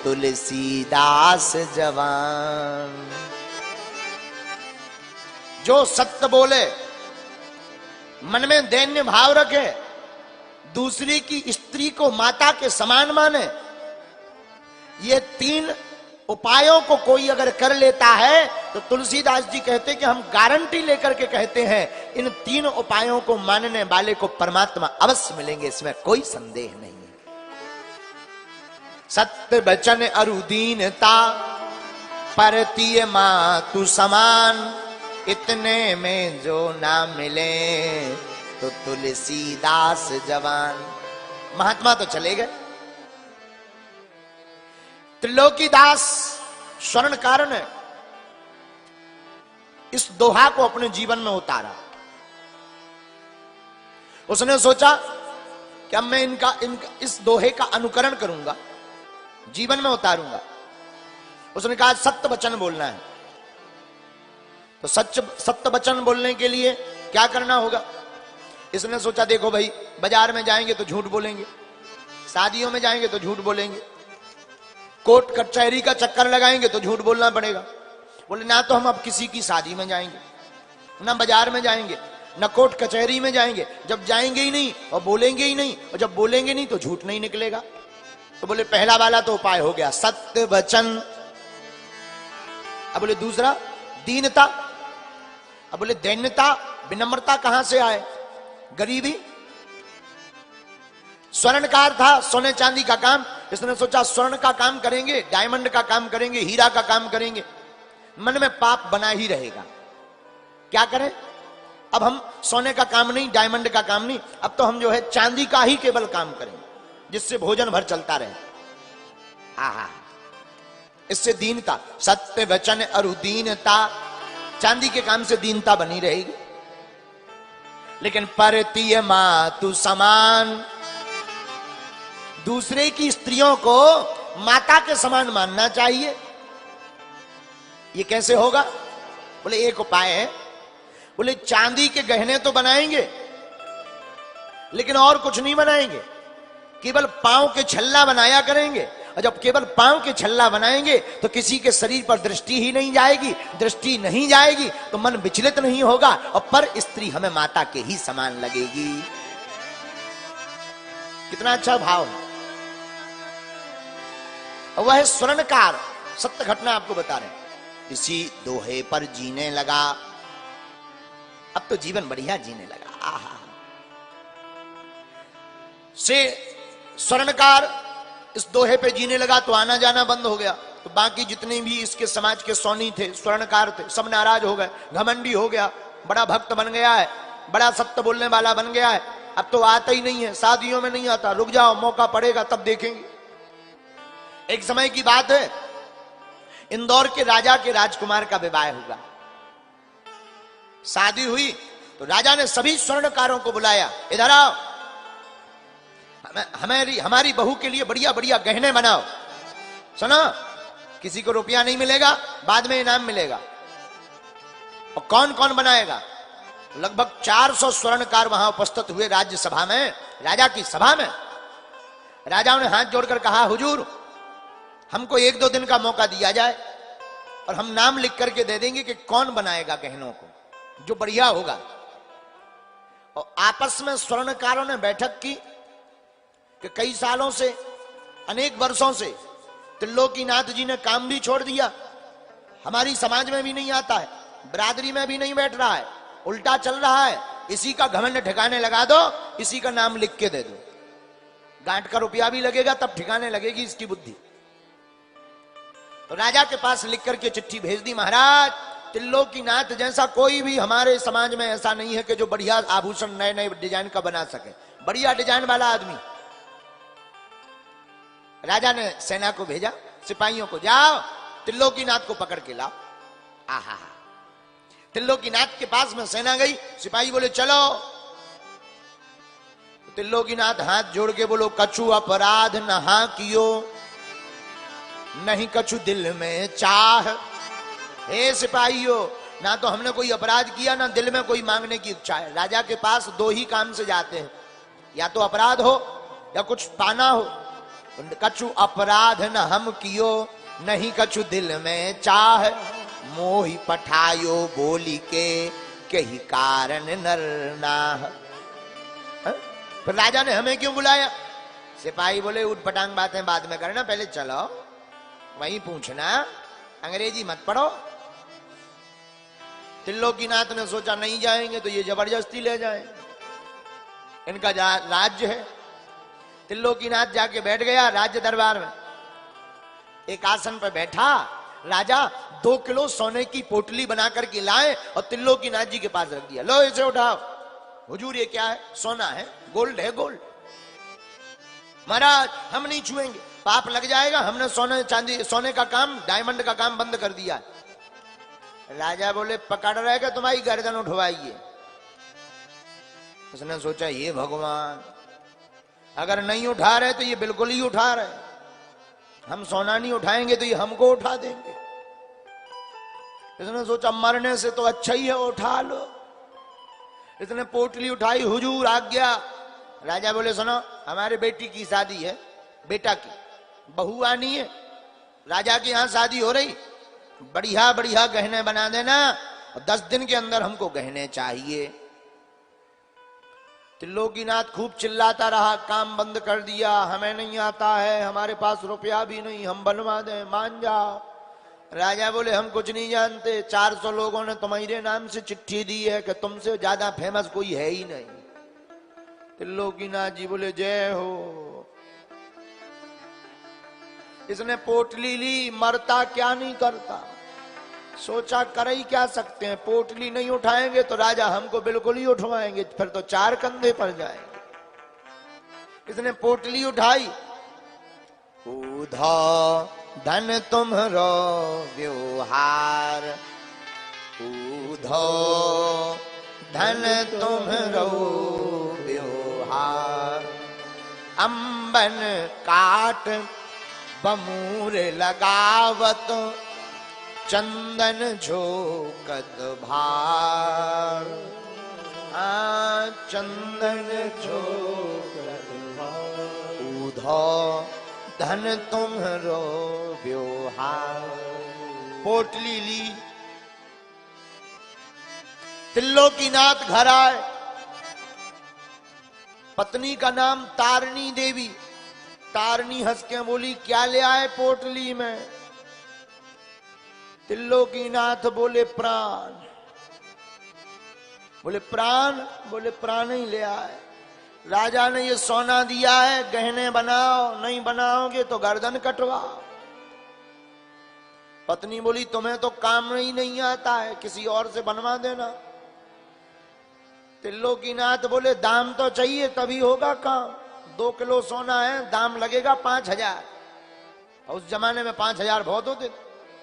तुलसीदास जवान। जो सत्य बोले, मन में दैन्य भाव रखे, दूसरी की स्त्री को माता के समान माने, ये 3 उपायों को कोई अगर कर लेता है तो तुलसीदास जी कहते कि हम गारंटी लेकर के कहते हैं इन 3 उपायों को मानने वाले को परमात्मा अवश्य मिलेंगे, इसमें कोई संदेह नहीं है। सत्य वचन अरु दीनता, परतीय मातु समान, इतने में जो ना मिले तो तुलसीदास जवान। महात्मा तो चले गए, त्रिलोकीदास स्वर्णकार ने इस दोहा को अपने जीवन में उतारा। उसने सोचा कि अब मैं इनका इस दोहे का अनुकरण करूंगा, जीवन में उतारूंगा। उसने कहा सत्य वचन बोलना है, तो सत्य वचन बोलने के लिए क्या करना होगा। इसने सोचा देखो भाई, बाजार में जाएंगे तो झूठ बोलेंगे, शादियों में जाएंगे तो झूठ बोलेंगे, कोर्ट कचहरी का चक्कर लगाएंगे तो झूठ बोलना पड़ेगा। बोले ना तो हम अब किसी की शादी में जाएंगे, ना बाजार में जाएंगे, ना कोर्ट कचहरी में जाएंगे। जब जाएंगे ही नहीं और बोलेंगे ही नहीं, और जब बोलेंगे नहीं तो झूठ नहीं निकलेगा। तो बोले पहला वाला तो उपाय हो गया सत्य वचन। अब बोले दूसरा दीनता। अब बोले दैन्यता, विनम्रता कहां से आए, गरीबी। स्वर्णकार था, सोने चांदी का काम। इसने सोचा स्वर्ण का काम करेंगे, डायमंड का काम करेंगे, हीरा का काम करेंगे, मन में पाप बना ही रहेगा। क्या करें, अब हम सोने का काम नहीं, डायमंड का काम नहीं, अब तो हम जो है चांदी का ही केवल काम करेंगे, जिससे भोजन भर चलता रहे। आहा, इससे दीनता, सत्य वचन अरु दीनता, चांदी के काम से दीनता बनी रहेगी। लेकिन परतीय मातु समान, दूसरे की स्त्रियों को माता के समान मानना चाहिए। ये कैसे होगा। बोले एक उपाय है। बोले चांदी के गहने तो बनाएंगे, लेकिन और कुछ नहीं बनाएंगे, केवल पांव के छल्ला बनाया करेंगे। और जब केवल पांव के छल्ला बनाएंगे तो किसी के शरीर पर दृष्टि ही नहीं जाएगी, दृष्टि नहीं जाएगी तो मन विचलित नहीं होगा, और पर स्त्री हमें माता के ही समान लगेगी। कितना अच्छा भाव है। वह स्वर्णकार सत्य घटना आपको बता रहे हैं। इसी दोहे पर जीने लगा, अब तो जीवन बढ़िया जीने लगा। आहा, से स्वर्णकार इस दोहे पे जीने लगा तो आना जाना बंद हो गया। तो बाकी जितने भी इसके समाज के सोनी थे, स्वर्णकार थे, सब नाराज हो गए, घमंडी हो गया, बड़ा भक्त बन गया है, बड़ा सत्य बोलने वाला बन गया है, अब तो आता ही नहीं है, शादियों में नहीं आता, रुक जाओ मौका पड़ेगा तब देखेंगे। एक समय की बात है, इंदौर के राजा के राजकुमार का विवाह हुआ। शादी हुई तो राजा ने सभी स्वर्णकारों को बुलाया, इधर आओ, हमारी बहू के लिए बढ़िया बढ़िया गहने बनाओ। सुनो, किसी को रुपया नहीं मिलेगा, बाद में इनाम मिलेगा। और कौन कौन बनाएगा। लगभग 400 स्वर्णकार वहां उपस्थित हुए राज्यसभा में, राजा की सभा में। राजाओं ने हाथ जोड़कर कहा, हुजूर हमको 1-2 दिन का मौका दिया जाए और हम नाम लिख करके दे देंगे कि कौन बनाएगा गहनों को, जो बढ़िया होगा। और आपस में स्वर्णकारों ने बैठक की कि कई सालों से, अनेक वर्षों से त्रिलोकीनाथ जी ने काम भी छोड़ दिया, हमारी समाज में भी नहीं आता है, बिरादरी में भी नहीं बैठ रहा है, उल्टा चल रहा है, इसी का घमंड ठिकाने लगा दो, इसी का नाम लिख के दे दो, गांठ का रुपया भी लगेगा तब ठिकाने लगेगी इसकी बुद्धि। तो राजा के पास लिख करके चिट्ठी भेज दी, महाराज त्रिलोकीनाथ जैसा कोई भी हमारे समाज में ऐसा नहीं है कि जो बढ़िया आभूषण नए नए डिजाइन का बना सके, बढ़िया डिजाइन वाला आदमी। राजा ने सेना को भेजा, सिपाहियों को, जाओ त्रिलोकीनाथ को पकड़ के लाओ। आहा, त्रिलोकीनाथ के पास में सेना गई, सिपाही बोले चलो। त्रिलोकीनाथ हाथ जोड़ के बोलो, कछु अपराध नहा कियो, नहीं कछु दिल में चाह। हे सिपाहियों, ना तो हमने कोई अपराध किया, ना दिल में कोई मांगने की इच्छा है। राजा के पास 2 ही काम से जाते हैं, या तो अपराध हो या कुछ पाना हो। कछु अपराध न हम कियो, नहीं कछु दिल में चाह, मोहि पठायो बोली के ही कारण नर नाह। फिर राजा ने हमें क्यों बुलाया? सिपाही बोले उठ पटांग बातें बाद में करना, पहले चलो वहीं पूछना, अंग्रेजी मत पढ़ो। त्रिलोकीनाथ ने सोचा नहीं जाएंगे तो ये जबरदस्ती ले जाएं, इनका राज्य है। त्रिलोकीनाथ जाके बैठ गया राज्य दरबार में, एक आसन पर बैठा। राजा 2 किलो सोने की पोटली बना करके लाए और त्रिलोकीनाथ जी के पास रख दिया। लो इसे उठाओ। हुजूर ये क्या है? सोना है, गोल्ड है, गोल्ड। महाराज हम नहीं छुएंगे, पाप लग जाएगा, हमने सोने चांदी सोने का काम, डायमंड का काम बंद कर दिया। राजा बोले पकड़ रहे कि तुम्हारी गर्दन उठवाइए। उसने सोचा ये भगवान, अगर नहीं उठा रहे तो ये बिल्कुल ही उठा रहे, हम सोना नहीं उठाएंगे तो ये हमको उठा देंगे। इसने सोचा मरने से तो अच्छा ही है, उठा लो। इसने पोटली उठाई, हुजूर आज्ञा। राजा बोले सुनो, हमारे बेटी की शादी है, बेटा की, बहू आनी है, राजा की यहां शादी हो रही, बढ़िया बढ़िया गहने बना देना और 10 दिन के अंदर हमको गहने चाहिए। त्रिलोकीनाथ खूब चिल्लाता रहा, काम बंद कर दिया, हमें नहीं आता है, हमारे पास रुपया भी नहीं, हम बनवा दें, मान जाओ। राजा बोले हम कुछ नहीं जानते, 400 लोगों ने तुम्हारे नाम से चिट्ठी दी है कि तुमसे ज्यादा फेमस कोई है ही नहीं। त्रिलोकीनाथ जी बोले जय हो। इसने पोटली ली, मरता क्या नहीं करता, सोचा कर ही क्या सकते हैं, पोटली नहीं उठाएंगे तो राजा हमको बिल्कुल ही उठवाएंगे, फिर तो 4 कंधे पर जाएंगे। इसने पोटली उठाई, उधो धन तुम्हारो व्यवहार, उधो धन तुम्हारो व्यवहार, अंबन काट बमूर लगावत, चंदन झोकत भार, चंदन झोकत भार, उधो धन तुम्हारो व्यवहार। पोटली ली, त्रिलोकीनाथ घर आए। पत्नी का नाम तारणी देवी। तारणी हंस के बोली क्या ले आए पोटली में? त्रिलोकीनाथ बोले प्राण। बोले प्राण? बोले प्राण ही ले आए। राजा ने ये सोना दिया है, गहने बनाओ, नहीं बनाओगे तो गर्दन कटवाओ। पत्नी बोली तुम्हें तो काम ही नहीं आता है, किसी और से बनवा देना। त्रिलोकीनाथ बोले दाम तो चाहिए तभी होगा काम। 2 किलो सोना है, दाम लगेगा 5000। उस जमाने में 5000 बहुत होते,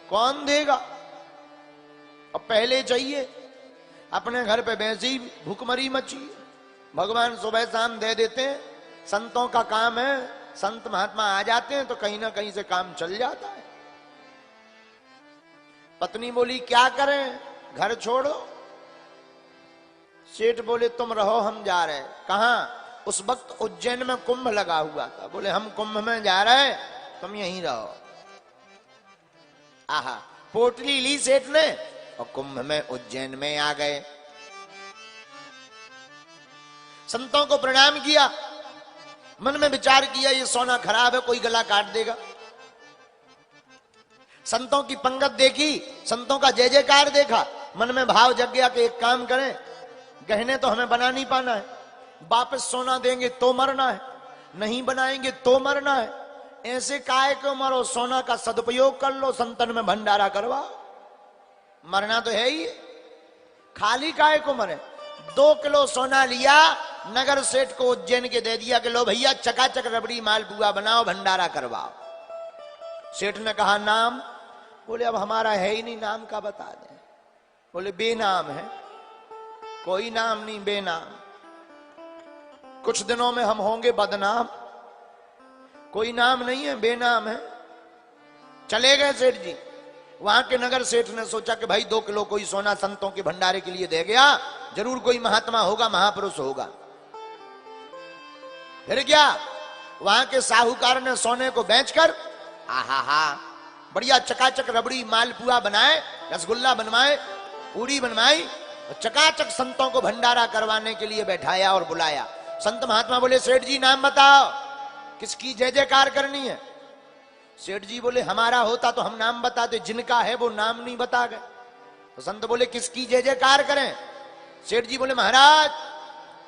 कौन देगा? अब पहले चाहिए। अपने घर पे वैसी भूखमरी मची, भगवान सुबह शाम दे देते हैं। संतों का काम है, संत महात्मा आ जाते हैं तो कहीं ना कहीं से काम चल जाता है। पत्नी बोली क्या करें, घर छोड़ो। सेठ बोले तुम रहो, हम जा रहे। कहां? उस वक्त उज्जैन में कुंभ लगा हुआ था। बोले हम कुंभ में जा रहे, तुम यहीं रहो। आहा, पोटली ली सेठ ने और कुंभ में उज्जैन में आ गए। संतों को प्रणाम किया, मन में विचार किया ये सोना खराब है, कोई गला काट देगा। संतों की पंगत देखी, संतों का जय जयकार देखा, मन में भाव जग गया कि एक काम करें, गहने तो हमें बना नहीं पाना है, वापस सोना देंगे तो मरना है, नहीं बनाएंगे तो मरना है। ऐसे काहे को मरो, सोना का सदुपयोग कर लो, संतन में भंडारा करवा, मरना तो है ही, खाली काहे को मरे। 2 किलो सोना लिया, नगर सेठ को उज्जैन के दे दिया कि लो भैया चकाचक रबड़ी मालपुआ बनाओ, भंडारा करवाओ। सेठ ने कहा नाम? बोले अब हमारा है ही नहीं, नाम का बता दें। बोले बेनाम है। कोई नाम नहीं, बेनाम। कुछ दिनों में हम होंगे बदनाम। कोई नाम नहीं है, बेनाम है। चले गए सेठ जी। वहां के नगर सेठ ने सोचा कि भाई 2 किलो कोई सोना संतों के भंडारे के लिए दे गया, जरूर कोई महात्मा होगा, महापुरुष होगा। फिर क्या, वहां के साहूकार ने सोने को बेचकर आहा बढ़िया चकाचक रबड़ी मालपुआ बनाए, रसगुल्ला बनवाए, पूरी बनवाई और चकाचक संतों को भंडारा करवाने के लिए बैठाया और बुलाया। संत महात्मा बोले सेठ जी नाम बताओ, किसकी जय जयकार करनी है? सेठ जी बोले हमारा होता तो हम नाम बताते, जिनका है वो नाम नहीं बता गए। तो संत बोले किसकी जय जयकार करें? सेठ जी बोले महाराज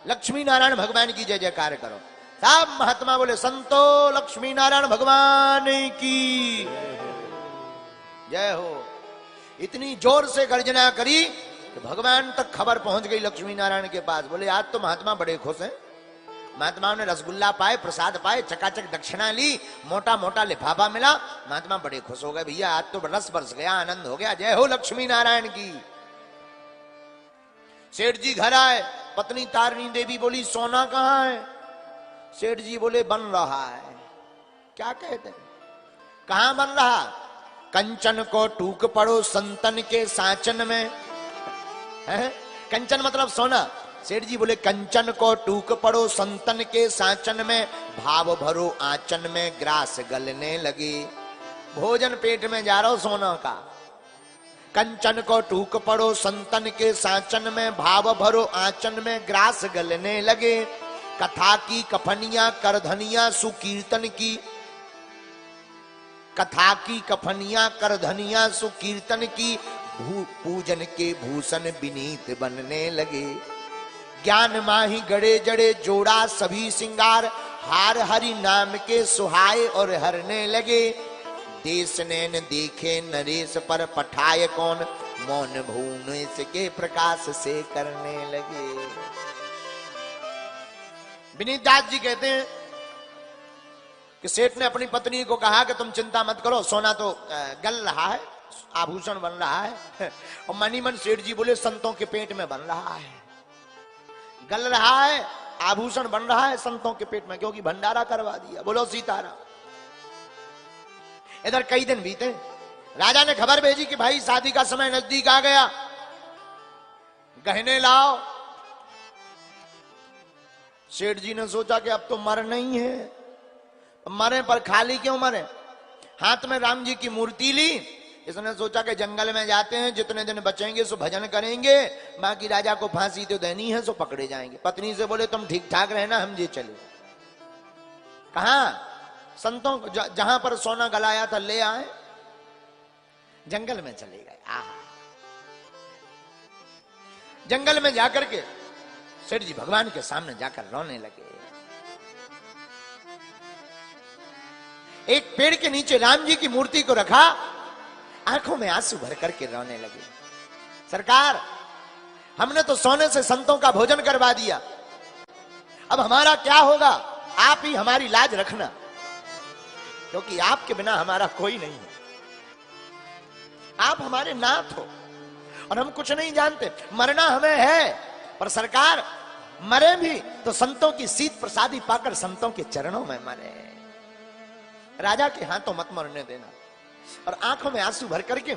लक्ष्मी नारायण भगवान की जय जयकार करो। सब महात्मा बोले संतो लक्ष्मी नारायण भगवान की जय हो। इतनी जोर से गर्जना करी कि भगवान तक खबर पहुंच गई लक्ष्मी नारायण के पास। बोले आज तो महात्मा बड़े खुश हैं। महात्माओं ने रसगुल्ला पाए, प्रसाद पाए, चकाचक दक्षिणा ली, मोटा मोटा लिफाफा मिला। महात्मा बड़े खुश हो गए, भैया आज तो रस बरस गया, आनंद हो गया, जय हो लक्ष्मी नारायण की। सेठ जी घर आए, पत्नी तारिणी देवी बोली सोना कहां है? सेठ जी बोले बन रहा है। क्या कहते हैं? कहां बन रहा? कंचन को टूक पड़ो संतन के साचन में। है? कंचन मतलब सोना। सेठ जी बोले कंचन को टूक पड़ो संतन के साचन में, भाव भरो आंचन में ग्रास गलने लगे। भोजन पेट में जा रहा हो सोना का। कंचन को टूक पड़ो संतन के साचन में, भाव भरो आंचन में ग्रास गलने लगे। कथा की कफनिया करधनिया सुकीर्तन की, कथा की कफनिया करधनिया सुकीर्तन की, पूजन के भूषण विनीत बनने लगे। ज्ञान माही गड़े जड़े जोड़ा सभी सिंगार, हार हरि नाम के सुहाए और हरने लगे। देश नैन देखे नरेश पर पठाए कौन, मौन भून इसके प्रकाश से करने लगे। विनीत दास जी कहते हैं कि सेठ ने अपनी पत्नी को कहा कि तुम चिंता मत करो, सोना तो गल रहा है, आभूषण बन रहा है। और मनी मन सेठ जी बोले संतों के पेट में बन रहा है, गल रहा है, आभूषण बन रहा है संतों के पेट में, क्योंकि भंडारा करवा दिया। बोलो सीताराम। इधर कई दिन बीते, राजा ने खबर भेजी कि भाई शादी का समय नजदीक आ गया, गहने लाओ। सेठ जी ने सोचा कि अब तो मरना ही है, मरे पर खाली क्यों मरे। हाथ में राम जी की मूर्ति ली। इसने सोचा कि जंगल में जाते हैं, जितने दिन बचेंगे सो भजन करेंगे, बाकी राजा को फांसी तो देनी है, सो पकड़े जाएंगे। पत्नी से बोले तुम ठीक ठाक रहना, हम जी चले। कहां? संतों जहां पर सोना गलाया था ले आए, जंगल में चले गए। आहा, जंगल में जाकर के सेठ जी भगवान के सामने जाकर रोने लगे। एक पेड़ के नीचे राम जी की मूर्ति को रखा, आंखों में आंसू भर करके रोने लगे। सरकार, हमने तो सोने से संतों का भोजन करवा दिया, अब हमारा क्या होगा? आप ही हमारी लाज रखना, क्योंकि आपके बिना हमारा कोई नहीं है। आप हमारे नाथ हो और हम कुछ नहीं जानते। मरना हमें है, पर सरकार मरे भी तो संतों की सीत प्रसादी पाकर संतों के चरणों में मरे। राजा के हाथों मत मरने देना। और आंखों में आंसू भर करके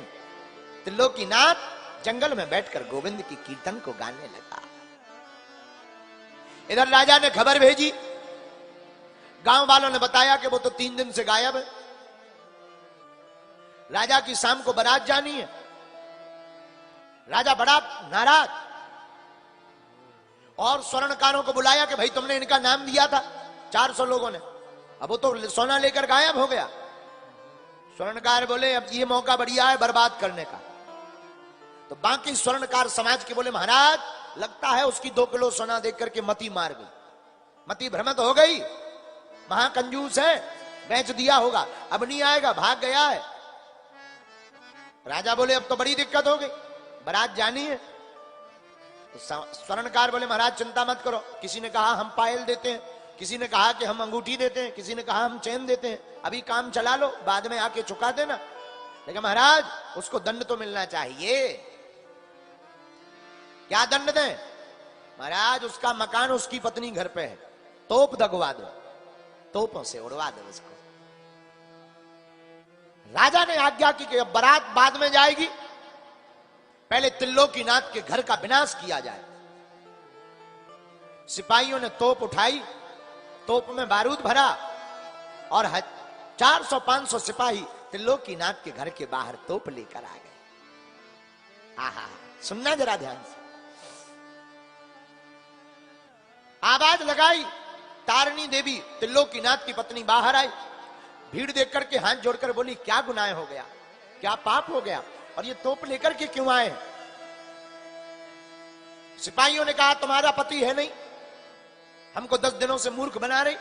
त्रिलोकीनाथ जंगल में बैठकर गोविंद की कीर्तन को गाने लगा। इधर राजा ने खबर भेजी, गांव वालों ने बताया कि वो तो 3 दिन से गायब है। राजा की शाम को बारात जानी है। राजा बड़ा नाराज, और स्वर्णकारों को बुलाया कि भाई तुमने इनका नाम दिया था 400 लोगों ने, अब वो तो सोना लेकर गायब हो गया। स्वर्णकार बोले अब ये मौका बढ़िया है बर्बाद करने का। तो बाकी स्वर्णकार समाज के बोले महाराज लगता है उसकी 2 किलो सोना देख करके मती मार गई, मती भ्रमित हो गई, महाकंजूस है, बेच दिया होगा, अब नहीं आएगा, भाग गया है। राजा बोले अब तो बड़ी दिक्कत हो गई, बारात जानी है। तो स्वर्णकार बोले महाराज चिंता मत करो, किसी ने कहा हम पायल देते हैं, किसी ने कहा कि हम अंगूठी देते हैं, किसी ने कहा हम चैन देते हैं, अभी काम चला लो, बाद में आके चुका देना। लेकिन महाराज उसको दंड तो मिलना चाहिए। क्या दंड दें? महाराज उसका मकान उसकी पत्नी घर पे है, तोप दगवा दो, तोपों से उड़वा दो उसको। राजा ने आज्ञा की कि अब बारात बाद में जाएगी, पहले त्रिलोकीनाथ के घर का विनाश किया जाए। सिपाहियों ने तोप उठाई, तोप में बारूद भरा, और 400-500 सिपाही त्रिलोकीनाथ के घर के बाहर तोप लेकर आ गए। आहा, सुनना जरा ध्यान से। आवाज लगाई, तारिणी देवी त्रिलोकीनाथ की पत्नी बाहर आई, भीड़ देख करके हाथ जोड़कर बोली, क्या गुनाह हो गया, क्या पाप हो गया, और ये तोप लेकर के क्यों आए? सिपाहियों ने कहा, तुम्हारा पति है नहीं, हमको 10 दिनों से मूर्ख बना रही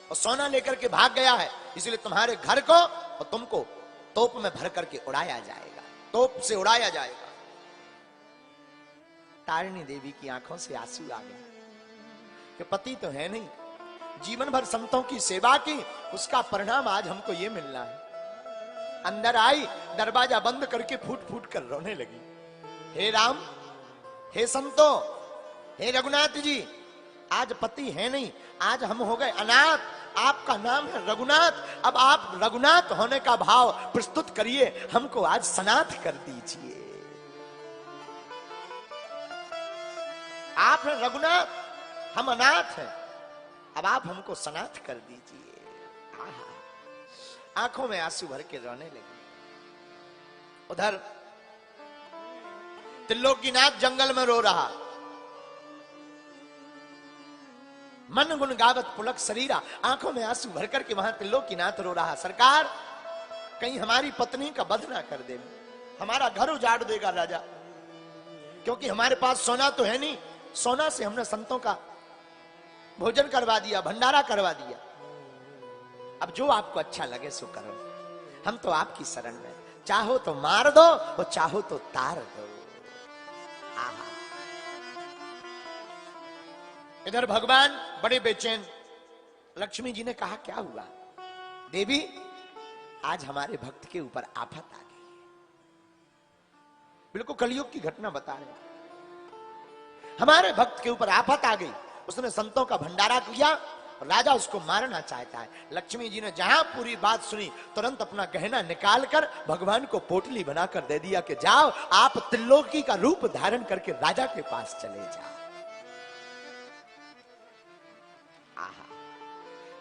और सोना लेकर के भाग गया है, इसलिए तुम्हारे घर को और तुमको तोप में भर करके उड़ाया जाएगा, तोप से उड़ाया जाएगा। तारिणी देवी की आंखों से आंसू आ गए कि पति तो है नहीं, जीवन भर संतों की सेवा की, उसका परिणाम आज हमको ये मिलना है। अंदर आई, दरवाजा बंद करके फूट फूट कर रोने लगी। हे राम, हे संतों, हे रघुनाथ जी, आज पति है नहीं, आज हम हो गए अनाथ, आपका नाम है रघुनाथ, अब आप रघुनाथ होने का भाव प्रस्तुत करिए, हमको आज सनाथ कर दीजिए। आप हैं रघुनाथ, हम अनाथ हैं, अब आप हमको सनाथ कर दीजिए। आंखों में आंसू भर के रोने लगे। उधर त्रिलोकीनाथ जंगल में रो रहा, मन गुण गावत पुलक शरीरा, आंखों में आंसू भर करके वहां त्रिलोकीनाथ रो रहा, सरकार कहीं हमारी पत्नी का वध ना कर दे, हमारा घर उजाड़ देगा राजा, क्योंकि हमारे पास सोना तो है नहीं, सोना से हमने संतों का भोजन करवा दिया, भंडारा करवा दिया, अब जो आपको अच्छा लगे सो करो, हम तो आपकी शरण में, चाहो तो मार दो और चाहो तो तार दो। आहा। इधर भगवान बड़े बेचैन, लक्ष्मी जी ने कहा, क्या हुआ देवी, आज हमारे भक्त के ऊपर आफत आ गई। बिल्कुल कलयुग की घटना बता रहे हैं, हमारे भक्त के ऊपर आफत आ गई, उसने संतों का भंडारा किया, राजा उसको मारना चाहता है। लक्ष्मी जी ने जहां पूरी बात सुनी, तुरंत अपना गहना निकालकर भगवान को पोटली बनाकर दे दिया कि जाओ, आप त्रिलोकी का रूप धारण करके राजा के पास चले जाओ।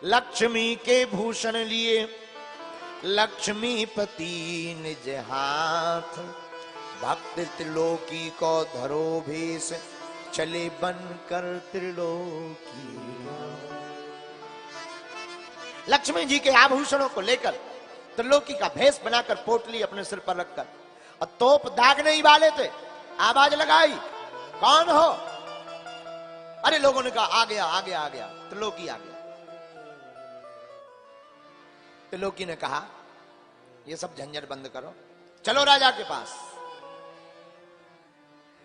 लक्ष्मी के भूषण लिए लक्ष्मीपति निज हाथ, भक्त त्रिलोकी को धरो भेष, चले बन कर त्रिलोकी। लक्ष्मी जी के आभूषणों को लेकर त्रिलोकी का भेष बनाकर पोटली अपने सिर पर रखकर, और तोप दागने ही वाले थे, आवाज लगाई, कौन हो? अरे लोगों ने कहा, आ गया आ गया आ गया, त्रिलोकी आ गया। त्रिलोकी ने कहा, ये सब झंझट बंद करो, चलो राजा के पास।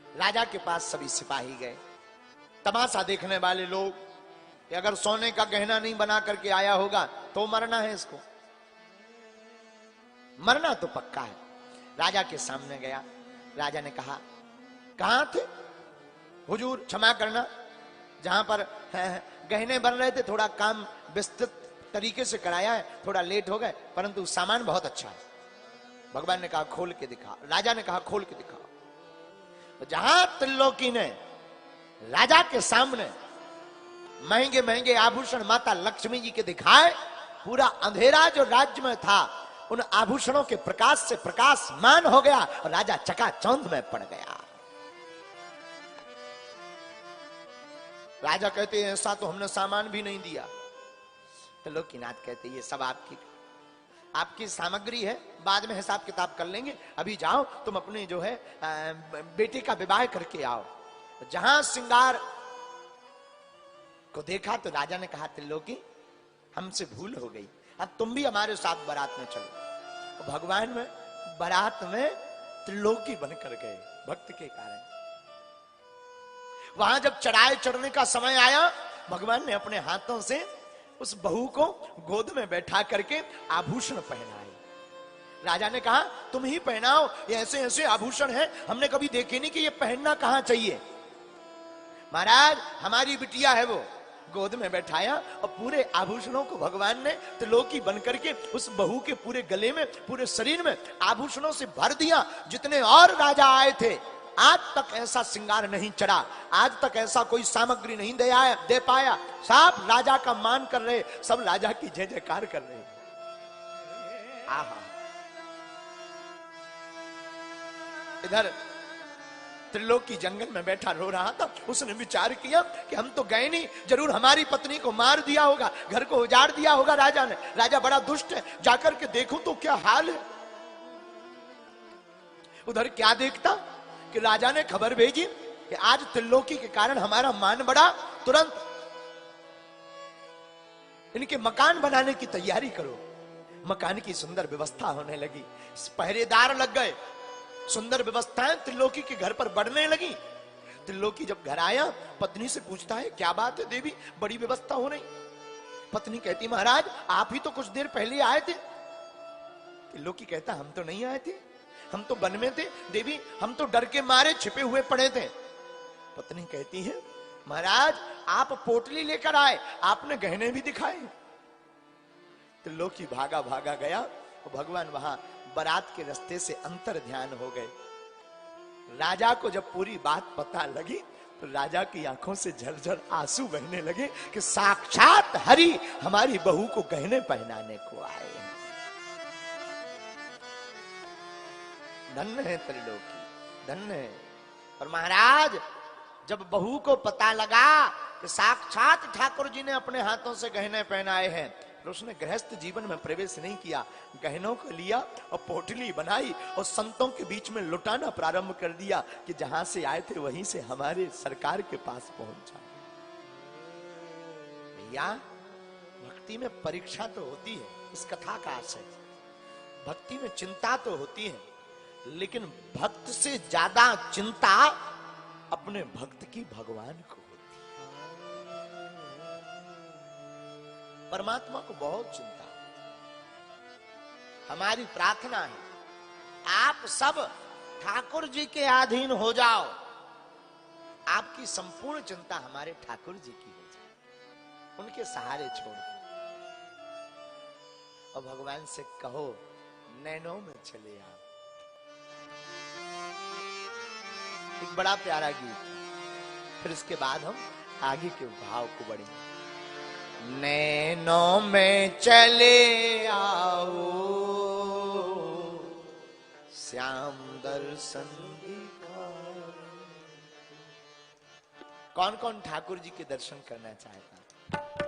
राजा के पास सभी सिपाही गए, तमाशा देखने वाले लोग, कि अगर सोने का गहना नहीं बना करके आया होगा तो मरना है इसको, मरना तो पक्का है। राजा के सामने गया, राजा ने कहा, कहां थे हुजूर, क्षमा करना, जहां पर गहने बन रहे थे थोड़ा काम विस्तृत तरीके से कराया है, थोड़ा लेट हो गए, परंतु सामान बहुत अच्छा है। भगवान ने कहा, खोल के दिखा, राजा ने कहा, खोल के दिखा। जहां त्रिलोकी ने राजा के सामने महंगे महंगे आभूषण माता लक्ष्मी जी के दिखाए, पूरा अंधेरा जो राज्य में था उन आभूषणों के प्रकाश से प्रकाशमान हो गया और राजा चकाचौंध में पड़ गया। राजा कहते हैं, ऐसा तो हमने सामान भी नहीं दिया। त्रिलोकीनाथ कहते, ये सब आपकी सामग्री है, बाद में हिसाब किताब कर लेंगे, अभी जाओ तुम अपने जो है बेटे का विवाह करके आओ। जहां श्रृंगार को देखा तो राजा ने कहा, त्रिलोकी हमसे भूल हो गई, अब तुम भी हमारे साथ बारात में चलो। तो भगवान में बारात में त्रिलोकी बनकर गए भक्त के कारण। वहां जब चढ़ाई चढ़ने का समय आया, भगवान ने अपने हाथों से उस बहू को गोद में बैठा करके आभूषण पहनाए। राजा ने कहा, तुम ही पहनाओ, ये ऐसे ऐसे आभूषण हैं, हमने कभी देखे नहीं कि ये पहनना कहां चाहिए। महाराज, हमारी बिटिया है वो, गोद में बैठाया और पूरे आभूषणों को भगवान ने त्रिलोकी बनकर के उस बहू के पूरे गले में, पूरे शरीर में आभूषणों से भर दिया। जितने और राजा आए थे, आज तक ऐसा श्रृंगार नहीं चढ़ा, आज तक ऐसा कोई सामग्री नहीं दे पाया। सब राजा का मान कर रहे, सब राजा की जय जयकार कर रहे। आहा, इधर त्रिलोकी जंगल में बैठा रो रहा था। उसने विचार किया कि हम तो गए नहीं, जरूर हमारी पत्नी को मार दिया होगा, घर को उजाड़ दिया होगा राजा ने। राजा बड़ा दुष्ट है, जाकर के देखूं तो क्या हाल है। उधर क्या देखता कि राजा ने खबर भेजी कि आज त्रिलोकी के कारण हमारा मान बढ़ा, तुरंत इनके मकान बनाने की तैयारी करो। मकान की सुंदर व्यवस्था होने लगी, पहरेदार लग गए, सुंदर व्यवस्थाएं त्रिलोकी के घर पर बढ़ने लगी। त्रिलोकी जब घर आया, पत्नी से पूछता है क्या बात है देवी, बड़ी व्यवस्था हो रही। पत्नी कहती महाराज आप ही तो कुछ देर पहले आए थे। त्रिलोकी कहता हम तो नहीं आए थे, हम तो वन में थे देवी, हम तो डर के मारे छिपे हुए पड़े थे। पत्नी कहती है महाराज आप पोटली लेकर आए, आपने गहने भी दिखाए। त्रिलोकी भागा भागा गया, भगवान वहां बारात के रास्ते से अंतर ध्यान हो गए। राजा को जब पूरी बात पता लगी तो राजा की आंखों से झरझर आंसू बहने लगे कि साक्षात हरि हमारी बहू को गहने पहनाने को आए हैं। धन्य है त्रिलोकी, धन्य है। और महाराज जब बहू को पता लगा कि साक्षात ठाकुर जी ने अपने हाथों से गहने पहनाए हैं, तो उसने गृहस्थ जीवन में प्रवेश नहीं किया, गहनों को लिया और पोटली बनाई और संतों के बीच में लुटाना प्रारंभ कर दिया कि जहां से आए थे वहीं से हमारे सरकार के पास पहुंचा। भैया भक्ति में परीक्षा तो होती है, इस कथा का आशय भक्ति में चिंता तो होती है, लेकिन भक्त से ज्यादा चिंता अपने भक्त की भगवान को होती है। परमात्मा को बहुत चिंता है। हमारी प्रार्थना है आप सब ठाकुर जी के अधीन हो जाओ, आपकी संपूर्ण चिंता हमारे ठाकुर जी की हो जाए, उनके सहारे छोड़ दो और भगवान से कहो नैनों में चले आओ। एक बड़ा प्यारा गीत, फिर इसके बाद हम आगे के भाव को बढ़ेंगे। नैनों में चले आओ श्याम दर्शन दिखाओ। कौन कौन ठाकुर जी के दर्शन करना चाहता है?